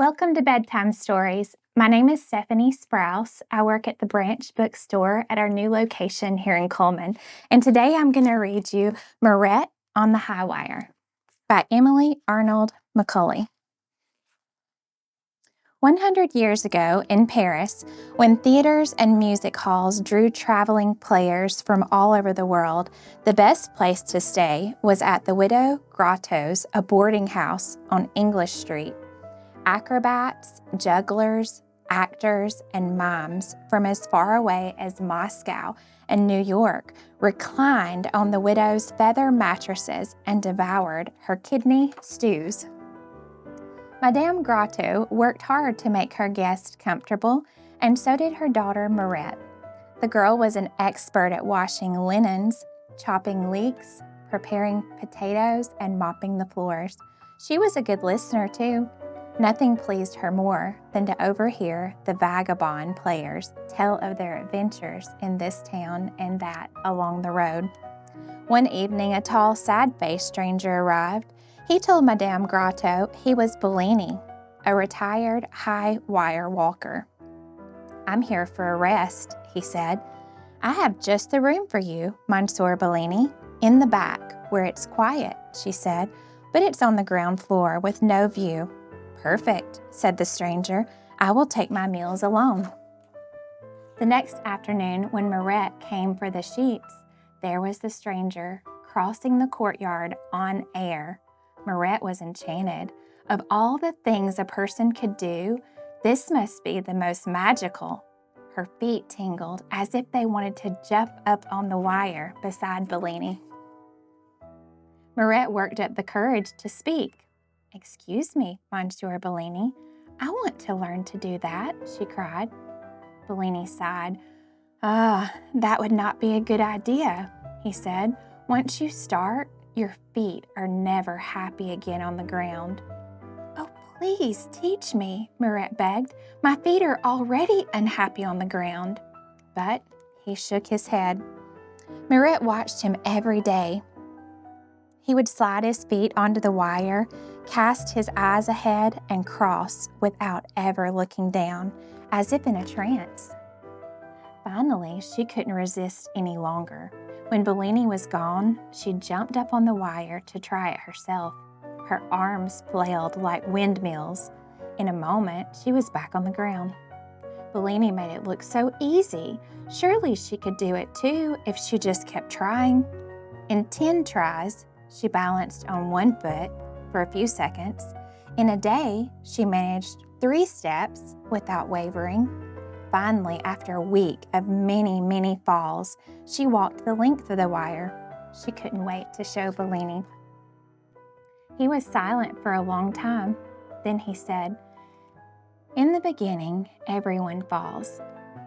Welcome to Bedtime Stories. My name is Stephanie Sprouse. I work at the Branch Bookstore at our new location here in Cullman. And today I'm going to read you Mirette on the High Wire by Emily Arnold McCulley. 100 years ago in Paris, when theaters and music halls drew traveling players from all over the world, the best place to stay was at the Widow Grotto's, a boarding house on English Street. Acrobats, jugglers, actors, and mimes from as far away as Moscow and New York reclined on the widow's feather mattresses and devoured her kidney stews. Madame Grotto worked hard to make her guests comfortable, and so did her daughter Mirette. The girl was an expert at washing linens, chopping leeks, preparing potatoes, and mopping the floors. She was a good listener, too. Nothing pleased her more than to overhear the vagabond players tell of their adventures in this town and that along the road. One evening, a tall, sad-faced stranger arrived. He told Madame Grotto he was Bellini, a retired high-wire walker. "I'm here for a rest," he said. "I have just the room for you, Monsieur Bellini, in the back, where it's quiet," she said, "but it's on the ground floor with no view." "Perfect," said the stranger. "I will take my meals alone." The next afternoon, when Mirette came for the sheets, there was the stranger crossing the courtyard on air. Mirette was enchanted. Of all the things a person could do, this must be the most magical. Her feet tingled as if they wanted to jump up on the wire beside Bellini. Mirette worked up the courage to speak. "Excuse me, Monsieur Bellini, I want to learn to do that," she cried. Bellini sighed. That would not be a good idea," he said. "Once you start, your feet are never happy again on the ground." "Oh, please teach me," Mirette begged. "My feet are already unhappy on the ground." But he shook his head. Mirette watched him every day. He would slide his feet onto the wire, cast his eyes ahead, and cross without ever looking down, as if in a trance. Finally, she couldn't resist any longer. When Bellini was gone, she jumped up on the wire to try it herself. Her arms flailed like windmills. In a moment, she was back on the ground. Bellini made it look so easy. Surely she could do it too if she just kept trying. In 10 tries, she balanced on one foot for a few seconds. In a day, she managed 3 steps without wavering. Finally, after a week of many falls, she walked the length of the wire. She couldn't wait to show Bellini. He was silent for a long time. Then he said, "In the beginning, everyone falls.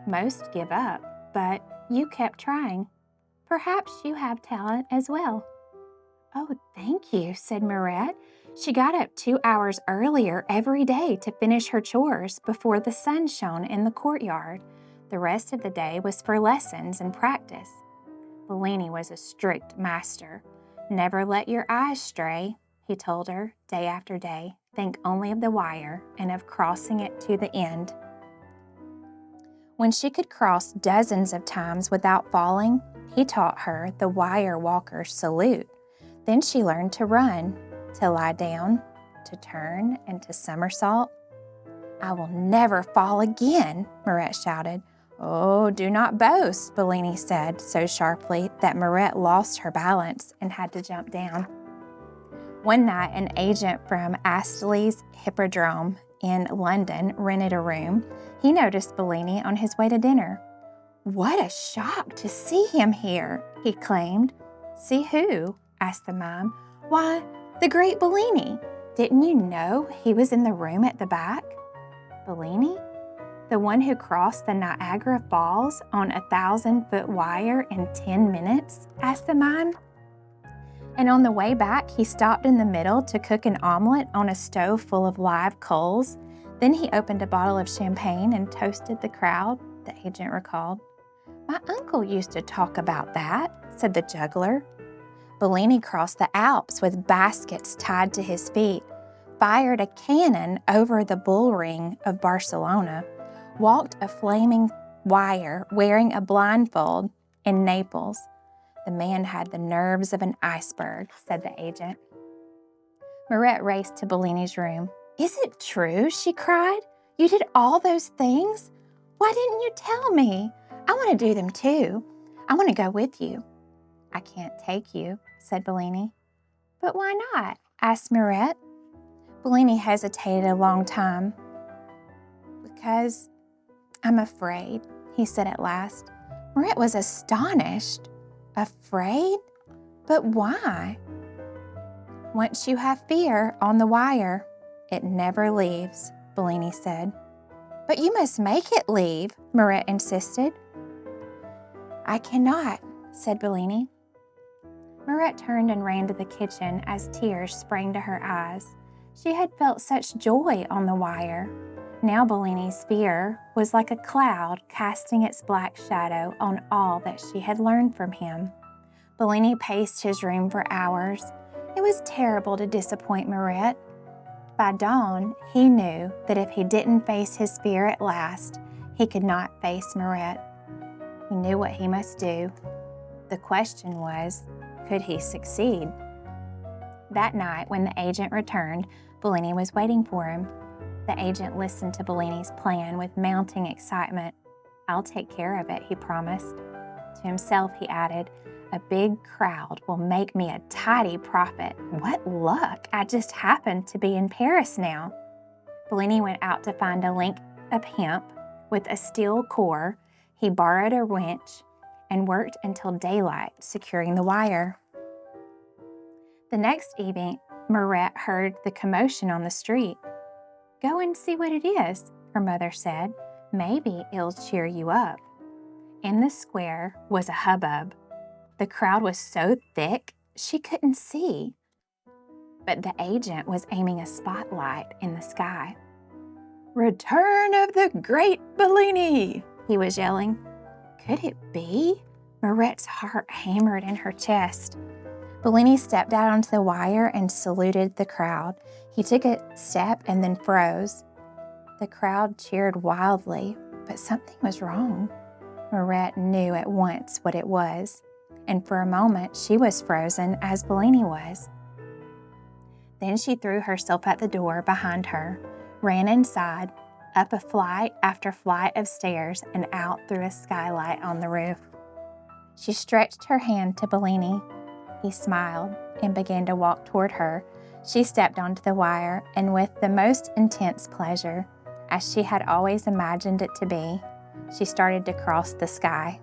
Most give up, but you kept trying. Perhaps you have talent as well." "Oh, thank you," said Mirette. She got up 2 hours earlier every day to finish her chores before the sun shone in the courtyard. The rest of the day was for lessons and practice. Bellini was a strict master. "Never let your eyes stray," he told her day after day. "Think only of the wire and of crossing it to the end." When she could cross dozens of times without falling, he taught her the wire walker's salute. Then she learned to run, to lie down, to turn, and to somersault. "I will never fall again," Mirette shouted. "Oh, do not boast," Bellini said so sharply that Mirette lost her balance and had to jump down. One night, an agent from Astley's Hippodrome in London rented a room. He noticed Bellini on his way to dinner. "What a shock to see him here," he claimed. "See who?" asked the mime. "Why, the great Bellini. Didn't you know he was in the room at the back?" "Bellini? The one who crossed the Niagara Falls on a 1,000-foot wire in 10 minutes?" asked the mime. "And on the way back, he stopped in the middle to cook an omelet on a stove full of live coals. Then he opened a bottle of champagne and toasted the crowd," the agent recalled. "My uncle used to talk about that," said the juggler. "Bellini crossed the Alps with baskets tied to his feet. fired a cannon over the bullring of Barcelona, walked a flaming wire wearing a blindfold in Naples. The man had the nerves of an iceberg, said the agent. Mirette raced to Bellini's room. Is it true? She cried. You did all those things? Why didn't you tell me? I want to do them too. I want to go with you. I can't take you, said Bellini. But why not? Asked Mirette. Bellini hesitated a long time. Because I'm afraid, he said at last. Mirette was astonished. Afraid? But why? Once you have fear on the wire, it never leaves, Bellini said. But you must make it leave, Mirette insisted. I cannot, said Bellini. Mirette turned and ran to the kitchen as tears sprang to her eyes. She had felt such joy on the wire. Now Bellini's fear was like a cloud casting its black shadow on all that she had learned from him. Bellini paced his room for hours. It was terrible to disappoint Mirette. By dawn, he knew that if he didn't face his fear at last, he could not face Mirette. He knew what he must do. The question was, could he succeed? That night, when the agent returned, Bellini was waiting for him. The agent listened to Bellini's plan with mounting excitement. I'll take care of it, he promised. To himself, he added, a big crowd will make me a tidy profit. What luck! I just happened to be in Paris now. Bellini went out to find a link of hemp with a steel core. He borrowed a wrench and worked until daylight, securing the wire. The next evening, Mirette heard the commotion on the street. Go and see what it is, her mother said. Maybe it'll cheer you up. In the square was a hubbub. The crowd was so thick she couldn't see. But the agent was aiming a spotlight in the sky. Return of the great Bellini, he was yelling. Could it be? Mirette's heart hammered in her chest. Bellini stepped out onto the wire and saluted the crowd. He took a step and then froze. The crowd cheered wildly, but something was wrong. Mirette knew at once what it was, and for a moment she was frozen as Bellini was. Then she threw herself at the door behind her, ran inside, up a flight after flight of stairs, and out through a skylight on the roof. She stretched her hand to Bellini. He smiled and began to walk toward her. She stepped onto the wire, and with the most intense pleasure, as she had always imagined it to be, she started to cross the sky.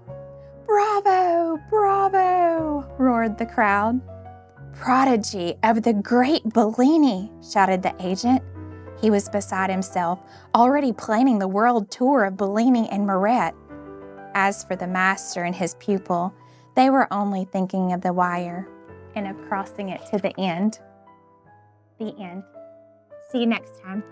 Bravo! Bravo! Roared the crowd. Prodigy of the great Bellini, shouted the agent. He was beside himself, already planning the world tour of Bellini and Mirette. As for the master and his pupil, they were only thinking of the wire and of crossing it to the end. The end. See you next time.